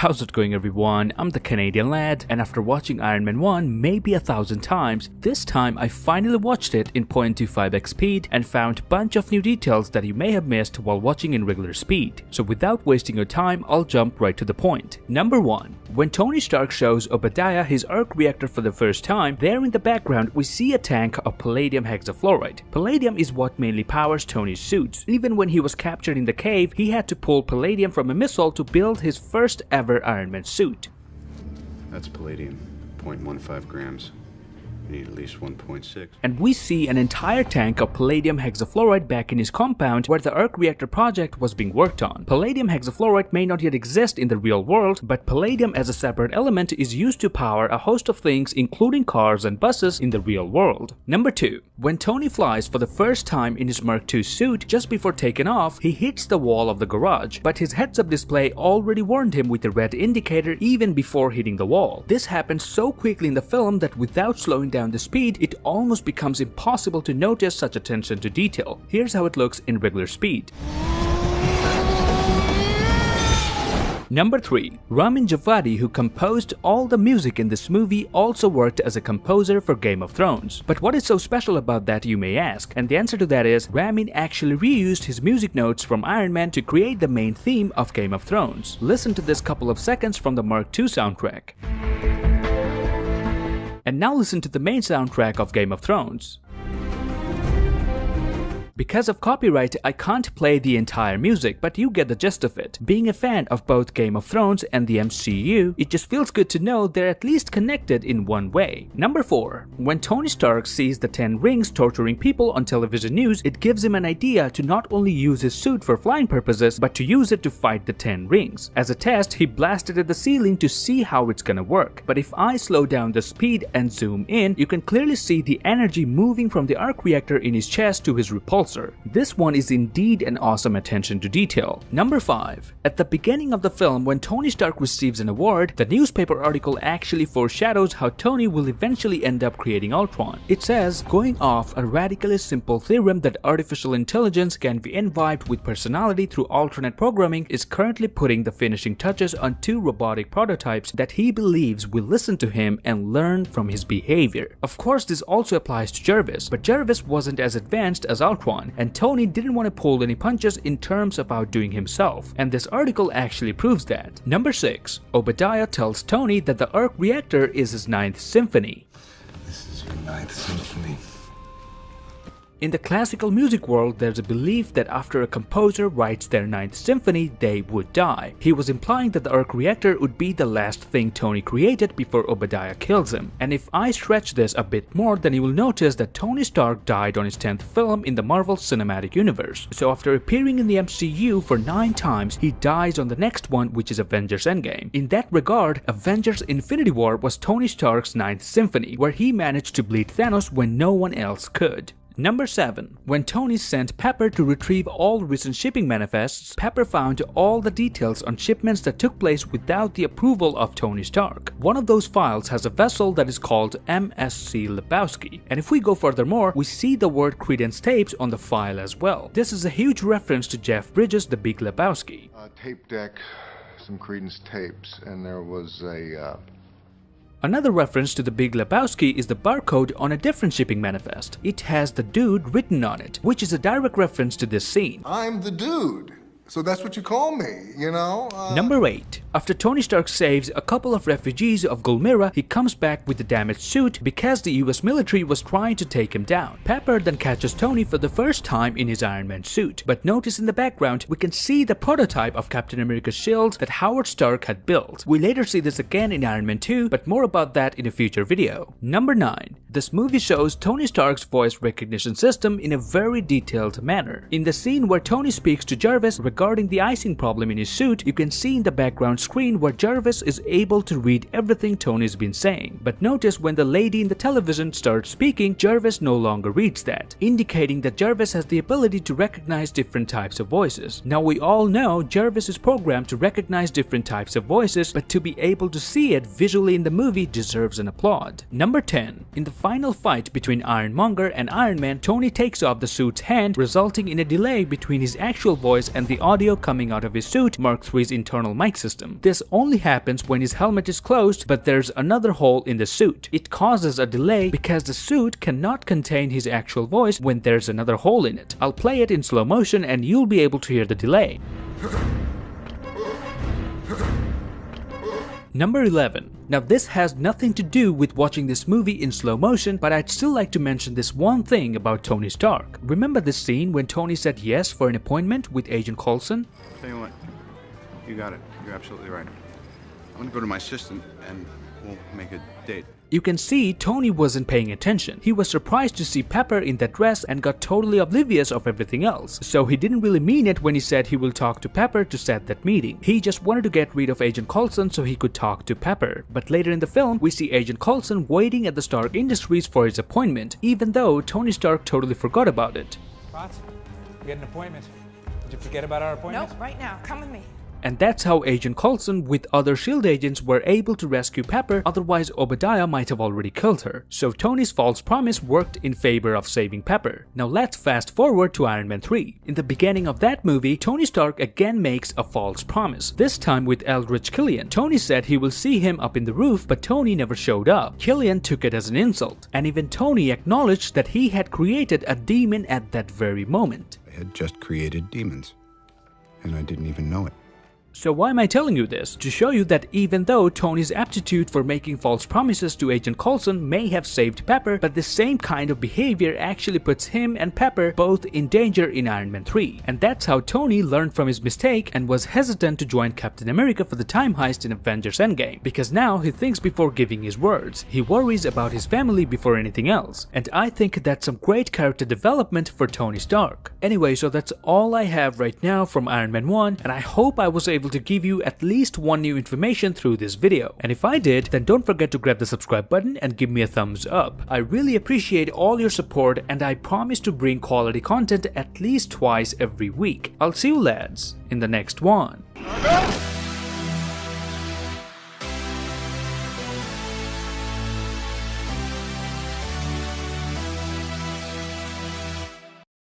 How's it going, everyone? I'm the Canadian lad, and after watching Iron Man 1 maybe 1,000 times, this time I finally watched it in 0.25x speed and found a bunch of new details that you may have missed while watching in regular speed. So without wasting your time, I'll jump right to the point. Number 1. When Tony Stark shows Obadiah his arc reactor for the first time, there in the background we see a tank of palladium hexafluoride. Palladium is what mainly powers Tony's suits. Even when he was captured in the cave, he had to pull palladium from a missile to build his first ever Iron Man suit. That's palladium, 0.15 grams. You need at least 1.6. And we see an entire tank of palladium hexafluoride back in his compound where the arc reactor project was being worked on. Palladium hexafluoride may not yet exist in the real world, but palladium as a separate element is used to power a host of things including cars and buses in the real world. Number 2. When Tony flies for the first time in his Mark II suit, just before taking off, he hits the wall of the garage, but his heads-up display already warned him with the red indicator even before hitting the wall. This happens so quickly in the film that without slowing down the speed, it almost becomes impossible to notice such attention to detail. Here's how it looks in regular speed. Number 3. Ramin Djawadi, who composed all the music in this movie, also worked as a composer for Game of Thrones. But what is so special about that, you may ask? And the answer to that is, Ramin actually reused his music notes from Iron Man to create the main theme of Game of Thrones. Listen to this couple of seconds from the Mark II soundtrack. And now listen to the main soundtrack of Game of Thrones. Because of copyright, I can't play the entire music, but you get the gist of it. Being a fan of both Game of Thrones and the MCU, it just feels good to know they're at least connected in one way. Number 4. When Tony Stark sees the 10 rings torturing people on television news, it gives him an idea to not only use his suit for flying purposes, but to use it to fight the 10 rings. As a test, he blasted at the ceiling to see how it's gonna work. But if I slow down the speed and zoom in, you can clearly see the energy moving from the arc reactor in his chest to his repulsor. This one is indeed an awesome attention to detail. Number 5. At the beginning of the film, when Tony Stark receives an award, the newspaper article actually foreshadows how Tony will eventually end up creating Ultron. It says, going off a radically simple theorem that artificial intelligence can be imbibed with personality through alternate programming is currently putting the finishing touches on 2 robotic prototypes that he believes will listen to him and learn from his behavior. Of course, this also applies to Jarvis, but Jarvis wasn't as advanced as Ultron, and Tony didn't want to pull any punches in terms of outdoing himself, and this article actually proves that. Number 6. Obadiah tells Tony that the arc reactor is his 9th symphony. This is your 9th symphony. In the classical music world, there's a belief that after a composer writes their 9th symphony, they would die. He was implying that the arc reactor would be the last thing Tony created before Obadiah kills him. And if I stretch this a bit more, then you will notice that Tony Stark died on his 10th film in the Marvel Cinematic Universe. So after appearing in the MCU for 9 times, he dies on the next one, which is Avengers Endgame. In that regard, Avengers Infinity War was Tony Stark's 9th symphony, where he managed to bleed Thanos when no one else could. Number 7. When Tony sent Pepper to retrieve all recent shipping manifests, Pepper found all the details on shipments that took place without the approval of Tony Stark. One of those files has a vessel that is called MSC Lebowski, and if we go furthermore, we see the word Credence Tapes on the file as well. This is a huge reference to Jeff Bridges' The Big Lebowski. Tape deck, some Credence tapes, and there was a Another reference to The Big Lebowski is the barcode on a different shipping manifest. It has the dude written on it, which is a direct reference to this scene. I'm the dude. So that's what you call me, you know? Number 8. After Tony Stark saves a couple of refugees of Gulmira, he comes back with the damaged suit because the US military was trying to take him down. Pepper then catches Tony for the first time in his Iron Man suit, but notice in the background we can see the prototype of Captain America's shield that Howard Stark had built. We later see this again in Iron Man 2, but more about that in a future video. Number 9. This movie shows Tony Stark's voice recognition system in a very detailed manner. In the scene where Tony speaks to Jarvis regarding the icing problem in his suit, you can see in the background screen where Jarvis is able to read everything Tony's been saying. But notice when the lady in the television starts speaking, Jarvis no longer reads that, indicating that Jarvis has the ability to recognize different types of voices. Now we all know Jarvis is programmed to recognize different types of voices, but to be able to see it visually in the movie deserves an applaud. Number 10. In the final fight between Ironmonger and Iron Man, Tony takes off the suit's hand, resulting in a delay between his actual voice and the audio coming out of his suit, Mark III's internal mic system. him. This only happens when his helmet is closed, but there's another hole in the suit. It causes a delay because the suit cannot contain his actual voice when there's another hole in it. I'll play it in slow motion and you'll be able to hear the delay. Number 11. Now this has nothing to do with watching this movie in slow motion, but I'd still like to mention this one thing about Tony Stark. Remember this scene when Tony said yes for an appointment with Agent Coulson? Tell you what, you got it. You're absolutely right. I'm gonna go to my assistant and we'll make a date. You can see Tony wasn't paying attention. He was surprised to see Pepper in that dress and got totally oblivious of everything else. So he didn't really mean it when he said he will talk to Pepper to set that meeting. He just wanted to get rid of Agent Coulson so he could talk to Pepper. But later in the film, we see Agent Coulson waiting at the Stark Industries for his appointment, even though Tony Stark totally forgot about it. Potts, we had an appointment. Did you forget about our appointment? Nope, right now. Come with me. And that's how Agent Coulson with other S.H.I.E.L.D. agents were able to rescue Pepper, otherwise Obadiah might have already killed her. So Tony's false promise worked in favor of saving Pepper. Now let's fast forward to Iron Man 3. In the beginning of that movie, Tony Stark again makes a false promise, this time with Eldridge Killian. Tony said he will see him up in the roof, but Tony never showed up. Killian took it as an insult, and even Tony acknowledged that he had created a demon at that very moment. I had just created demons, and I didn't even know it. So why am I telling you this? To show you that even though Tony's aptitude for making false promises to Agent Coulson may have saved Pepper, but the same kind of behavior actually puts him and Pepper both in danger in Iron Man 3. And that's how Tony learned from his mistake and was hesitant to join Captain America for the time heist in Avengers Endgame. Because now he thinks before giving his words. He worries about his family before anything else. And I think that's some great character development for Tony Stark. Anyway, so that's all I have right now from Iron Man 1, and I hope I was able to give you at least one new information through this video. And if I did, then don't forget to grab the subscribe button and give me a thumbs up. I really appreciate all your support, and I promise to bring quality content at least twice every week. I'll see you lads in the next one.